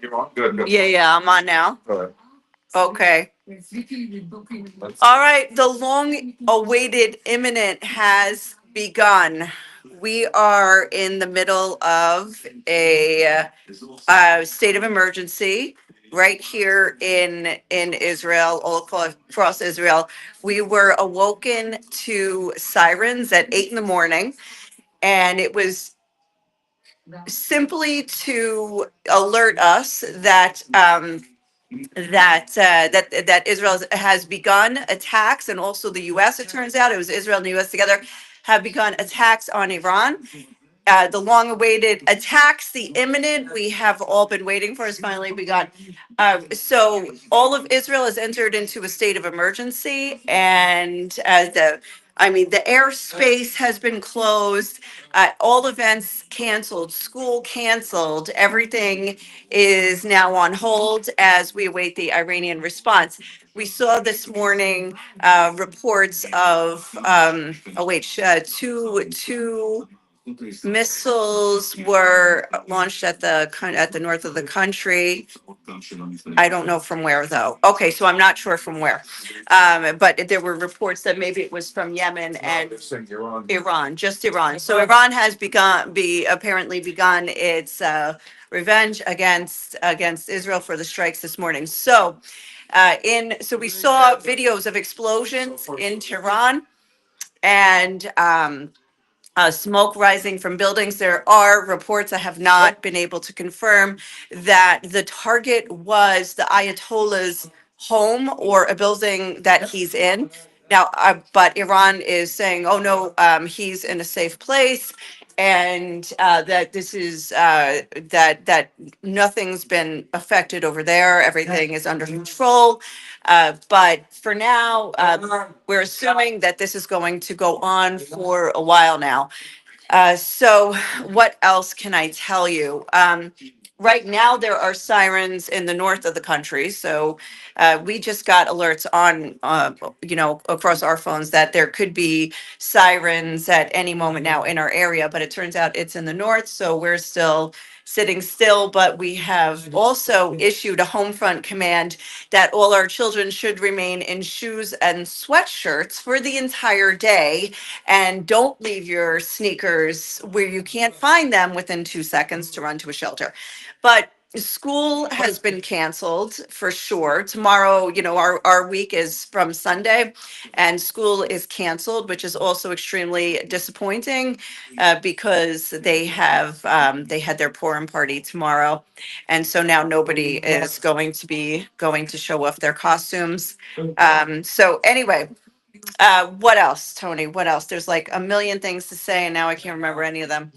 You're on? Good, good. Yeah, I'm on now. Go ahead. Okay. All right, the long awaited imminent has begun. We are in the middle of a state of emergency right here in Israel, all across Israel. We were awoken to sirens at 8 in the morning, and it was simply to alert us that that Israel has begun attacks, and also the U.S. It turns out it was Israel and the U.S. together have begun attacks on Iran. The long-awaited attacks, the imminent, we have all been waiting for, has finally begun. So all of Israel has entered into a state of emergency, and the airspace has been closed, all events canceled, school canceled, everything is now on hold as we await the Iranian response. We saw this morning reports of, two missiles were launched at the north of the country. I don't know from where though. Okay, so I'm not sure from where. But there were reports that maybe it was from Yemen and Iran, just Iran. So Iran has apparently begun its revenge against Israel for the strikes this morning. So we saw videos of explosions in Tehran, and smoke rising from buildings. There are reports, I have not been able to confirm, that the target was the Ayatollah's home or a building that he's in. Now, but Iran is saying, oh no, he's in a safe place, and that this is that nothing's been affected over there. Everything is under control. But for now, we're assuming that this is going to go on for a while now. So what else can I tell you? Right now, there are sirens in the north of the country. So we just got alerts on, across our phones that there could be sirens at any moment now in our area, but it turns out it's in the north. So we're still sitting still, but we have also issued a home front command that all our children should remain in shoes and sweatshirts for the entire day, and don't leave your sneakers where you can't find them within 2 seconds to run to a shelter. But school has been canceled for sure. Tomorrow, our week is from Sunday, and school is canceled, which is also extremely disappointing because they had their Purim party tomorrow, and so now nobody is going to show off their costumes. So anyway, what else, Tony? What else? There's like a million things to say, and now I can't remember any of them.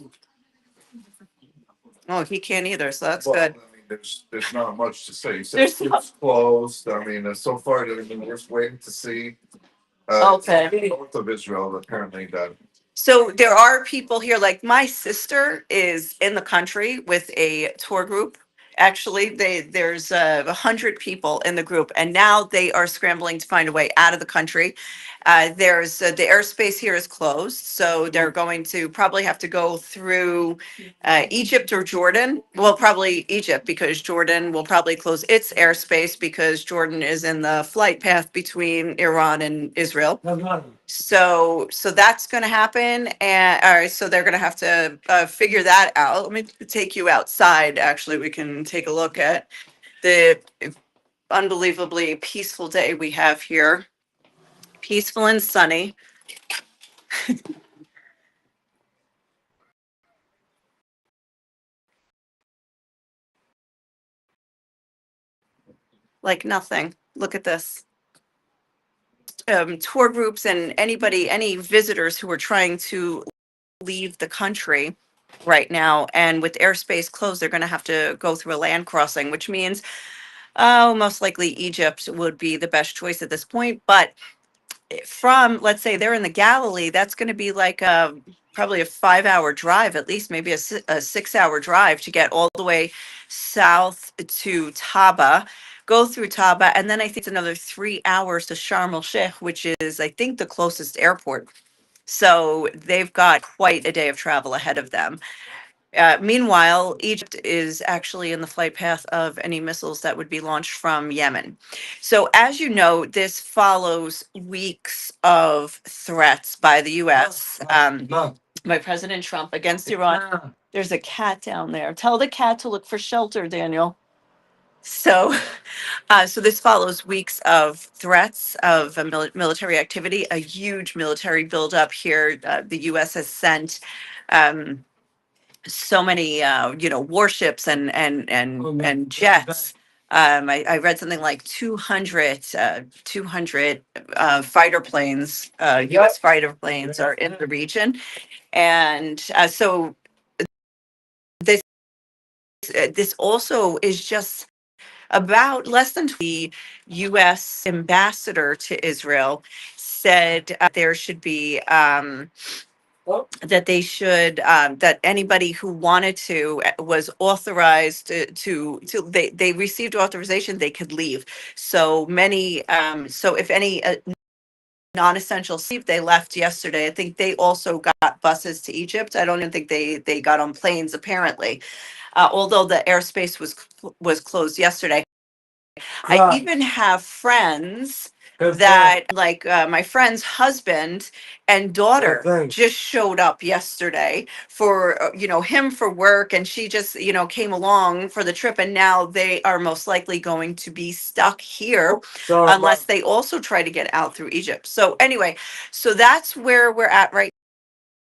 Oh, he can't either, so that's Well, I good. mean, there's not much to say. There's It's closed. I mean, so far, we're just waiting to see. Okay. North of Israel, apparently that. So there are people here, like my sister is in the country with a tour group. Actually, there's 100 people in the group, and now they are scrambling to find a way out of the country. There's the airspace here is closed, so they're going to probably have to go through Egypt or Jordan. Well, probably Egypt, because Jordan will probably close its airspace because Jordan is in the flight path between Iran and Israel. So that's going to happen, and all right, so they're going to have to figure that out. Let me take you outside. Actually, we can take a look at the unbelievably peaceful day we have here. Peaceful and sunny. Like nothing. Look at this. Tour groups and any visitors who are trying to leave the country right now, and with airspace closed, they're going to have to go through a land crossing, which means, oh, most likely Egypt would be the best choice at this point. But from, let's say they're in the Galilee, that's going to be like probably a 5 hour drive, at least maybe a 6 hour drive to get all the way south to Taba, go through Taba, and then I think it's another 3 hours to Sharm el Sheikh, which is, I think, the closest airport. So they've got quite a day of travel ahead of them. Meanwhile, Egypt is actually in the flight path of any missiles that would be launched from Yemen. So, as you know, this follows weeks of threats by the U.S. By President Trump against Iran. There's a cat down there. Tell the cat to look for shelter, Daniel. So, so this follows weeks of threats of military activity, a huge military buildup here. The U.S. has sent so many, warships and jets. I read something like 200 fighter planes, U.S. fighter planes are in the region. And so this this also is just about less than the U.S. ambassador to Israel said there should be that they should that anybody who wanted to was authorized to they received authorization they could leave. So many so if any non-essential sleep they left yesterday. I think they also got buses to Egypt. I don't even think they got on planes apparently, although the airspace was closed yesterday. I even have friends that, like, my friend's husband and daughter just showed up yesterday for, him for work, and she just, came along for the trip, and now they are most likely going to be stuck here unless they also try to get out through Egypt. So anyway, so that's where we're at right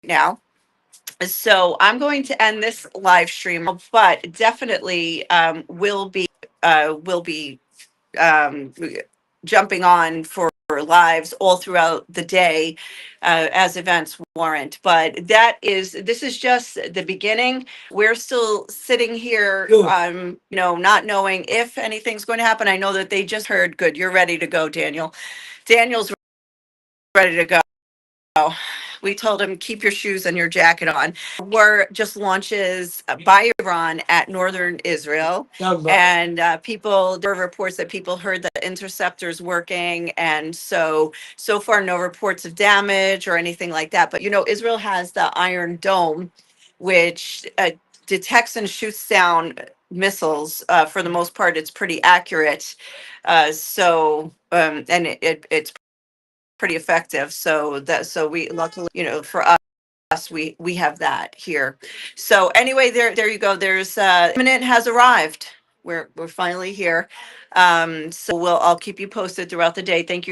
now. So I'm going to end this live stream, but definitely will be um, jumping on for lives all throughout the day as events warrant. But this is just the beginning. We're still sitting here, not knowing if anything's going to happen. I know that they just heard, good, you're ready to go, Daniel. Daniel's ready to go. We told him, keep your shoes and your jacket on. Were just launches by Iran at northern Israel. And there were reports that people heard the interceptors working. And so far, no reports of damage or anything like that. But, Israel has the Iron Dome, which detects and shoots down missiles. For the most part, it's pretty accurate. And it's pretty effective. So we luckily, for us, we have that here. So anyway, there you go. There's imminent has arrived. We're finally here. So I'll keep you posted throughout the day. Thank you.